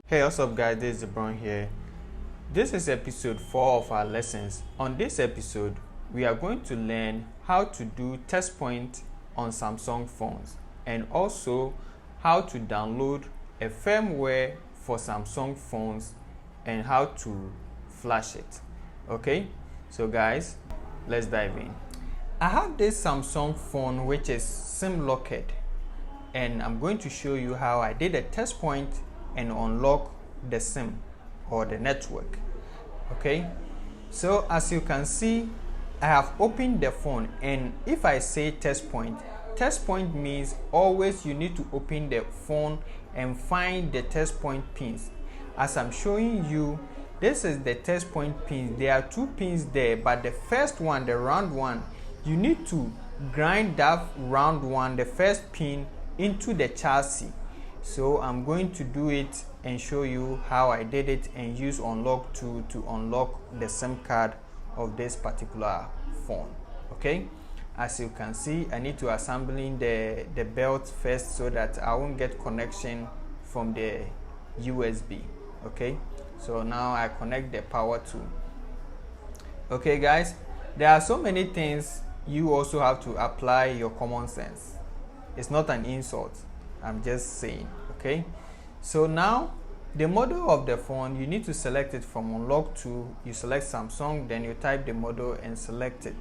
Hey, what's up guys, this is Zebroon here. This is episode 4 of our lessons. On this episode, we are going to learn how to do test point on Samsung phones and also how to download a firmware for Samsung phones and how to flash it. Okay, so guys, let's dive in. I have this Samsung phone which is SIM locked, and I'm going to show you how I did a test point and unlock the SIM or the network. Okay, so as you can see, I have opened the phone, and if I say test point means always you need to open the phone and find the test point pins. As I'm showing you, this is the test point pins. There are two pins there, but the first one, the round one, you need to grind that round one, the first pin, into the chassis. So I'm going to do it and show you how I did it and use unlock to unlock the SIM card of this particular phone. Okay, as you can see, I need to assembling the belt first so that I won't get connection from the USB. Okay, so now I connect the power to. Okay guys, there are so many things you also have to apply your common sense. It's not an insult, I'm just saying. Okay, so now the model of the phone, you need to select it from unlock to. You select Samsung, then you type the model and select it.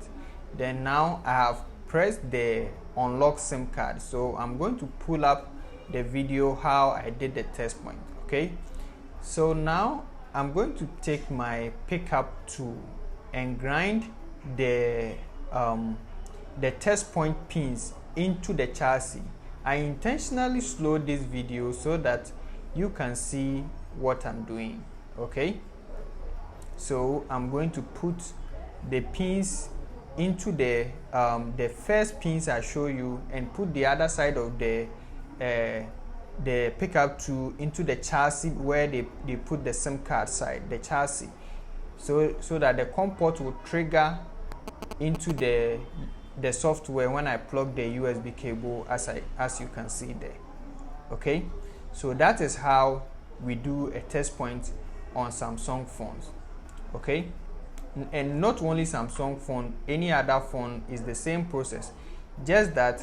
Then now I have pressed the unlock SIM card, so I'm going to pull up the video how I did the test point. Okay, so now I'm going to take my pickup tool and grind the test point pins into the chassis. I intentionally slowed this video so that you can see what I'm doing. Okay, so I'm going to put the pins into the first pins I show you, and put the other side of the pickup tool into the chassis where they put the SIM card side, the chassis, so that the COM port will trigger into the software when I plug the USB cable, as you can see there. Okay, so that is how we do a test point on Samsung phones. Okay, and not only Samsung phone, any other phone is the same process, just that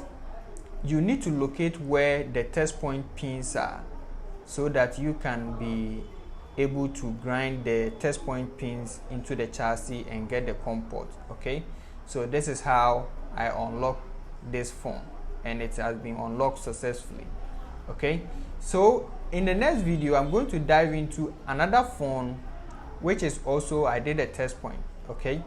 you need to locate where the test point pins are so that you can be able to grind the test point pins into the chassis and get the COM port. Okay, so this is how I unlock this phone, and it has been unlocked successfully. Okay, so in the next video I'm going to dive into another phone which is also I did a test point. Okay,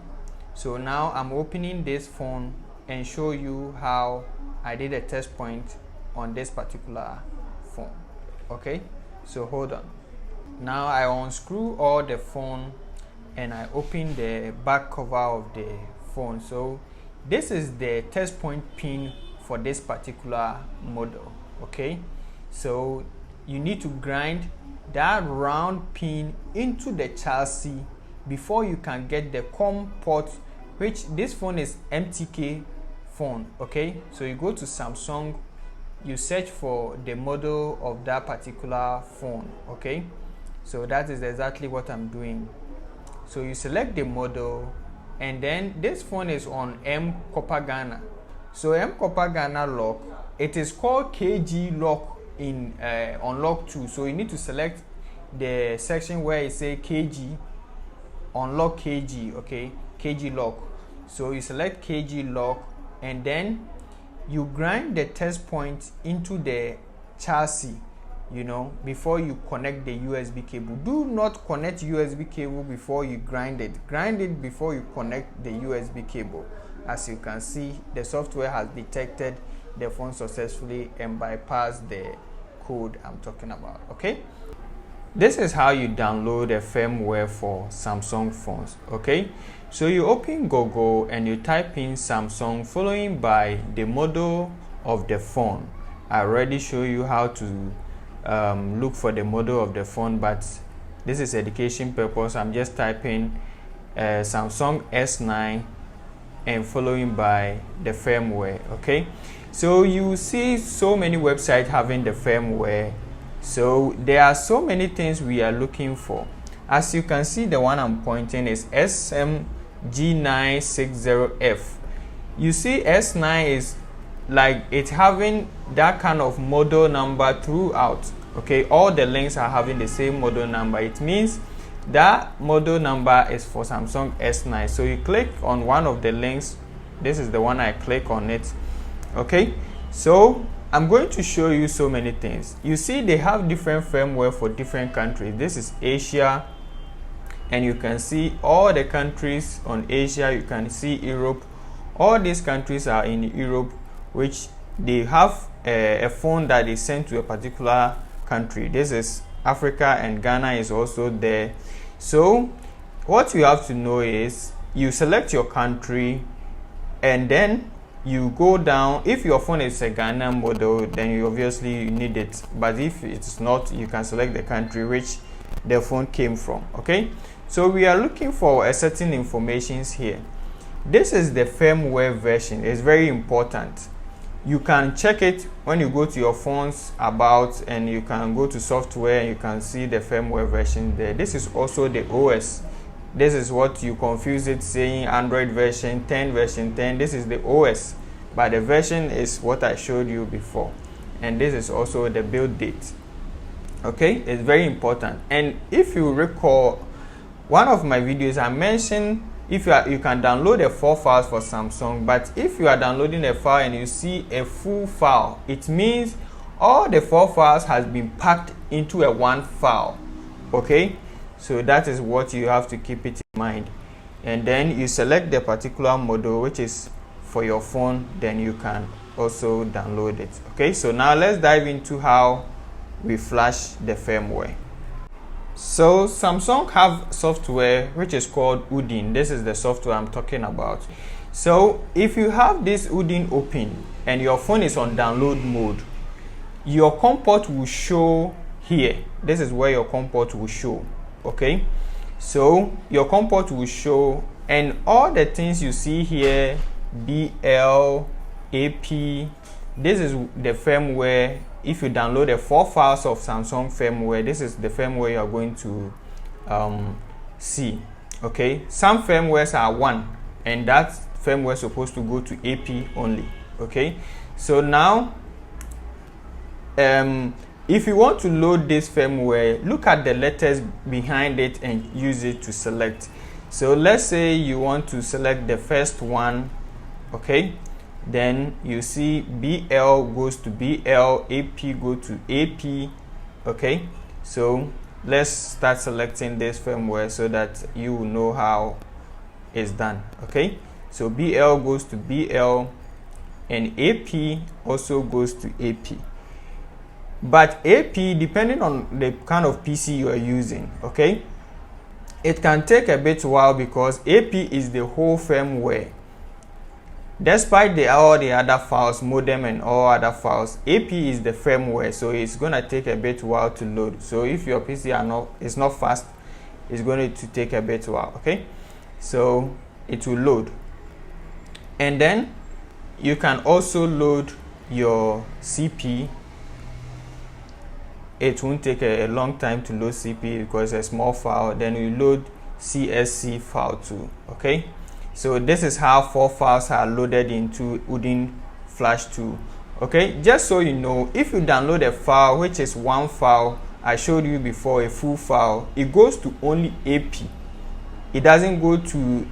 so now I'm opening this phone and show you how I did a test point on this particular phone. Okay, so hold on. Now I unscrew all the phone and I open the back cover of the phone. So this is the test point pin for this particular model. Okay, so you need to grind that round pin into the chassis before you can get the COM port, which this phone is MTK phone. Okay, so you go to Samsung, you search for the model of that particular phone. Okay, so that is exactly what I'm doing. So you select the model, and then this phone is on M Copper Ghana. So M Copper Ghana lock, it is called KG lock in unlock 2. So you need to select the section where it say KG, unlock KG. Okay, KG lock. So you select KG lock, and then you grind the test point into the chassis, before you connect the USB cable. Do not connect USB cable before you grind it. Grind it before you connect the USB cable. As you can see, the software has detected the phone successfully and bypassed the code I'm talking about. Okay, this is how you download a firmware for Samsung phones. Okay, so you open Google and you type in Samsung, following by the model of the phone. I already show you how to look for the model of the phone, but this is education purpose. I'm just typing Samsung S9 and following by the firmware. Okay, so you see so many websites having the firmware. So there are so many things we are looking for. As you can see, the one I'm pointing is SMG960F. You see, S9 is like it's having that kind of model number throughout. Okay, all the links are having the same model number. It means that model number is for Samsung S9. So you click on one of the links. This is the one I click on it. Okay, so I'm going to show you so many things. You see, they have different firmware for different countries. This is Asia, and you can see all the countries on Asia. You can see Europe. All these countries are in Europe, which they have a phone that is sent to a particular country. This is Africa, and Ghana is also there. So what you have to know is you select your country, and then you go down. If your phone is a Ghana model, then you obviously need it, but if it's not, you can select the country which the phone came from. Okay, so we are looking for a certain informations here. This is the firmware version. It's very important. You can check it when you go to your phone's about, and you can go to software and you can see the firmware version there. This is also the OS. This is what you confuse it saying Android version 10, version 10. This is the OS, but the version is what I showed you before. And this is also the build date. Okay, it's very important. And if you recall, one of my videos I mentioned you can download the 4 files for Samsung, but if you are downloading a file and you see a full file, it means all the 4 files has been packed into a one file. Okay, so that is what you have to keep it in mind. And then you select the particular model which is for your phone, then you can also download it. Okay, so now let's dive into how we flash the firmware. So Samsung have software which is called Udin. This is the software I'm talking about. So if you have this Udin open and your phone is on download mode, your COM port will show here. This is where your COM port will show. Okay, so your COM port will show, and all the things you see here, BL, AP, this is the firmware. If you download the 4 files of Samsung firmware, this is the firmware you are going to see. Okay, some firmwares are 1, and that firmware is supposed to go to AP only. Okay, so now if you want to load this firmware, look at the letters behind it and use it to select. So let's say you want to select the first one. Okay, then you see BL goes to BL, AP go to AP. Okay, so let's start selecting this firmware so that you will know how it's done. Okay, so BL goes to BL and AP also goes to AP. But AP, depending on the kind of PC you are using, okay, it can take a bit while because AP is the whole firmware. Despite all the other files, modem and all other files, AP is the firmware, so it's gonna take a bit while to load. So if your PC is not fast, it's going to take a bit while. Okay, so it will load, and then you can also load your CP. It won't take a long time to load CP because it's a small file. Then you load CSC file too. Okay, so this is how 4 files are loaded into Udin Flash 2. Okay, just so you know, if you download a file which is 1 file, I showed you before, a full file, it goes to only AP. It doesn't go to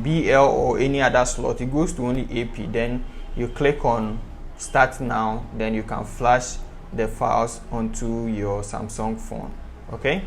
BL or any other slot. It goes to only AP. Then you click on Start Now. Then you can flash the files onto your Samsung phone. Okay.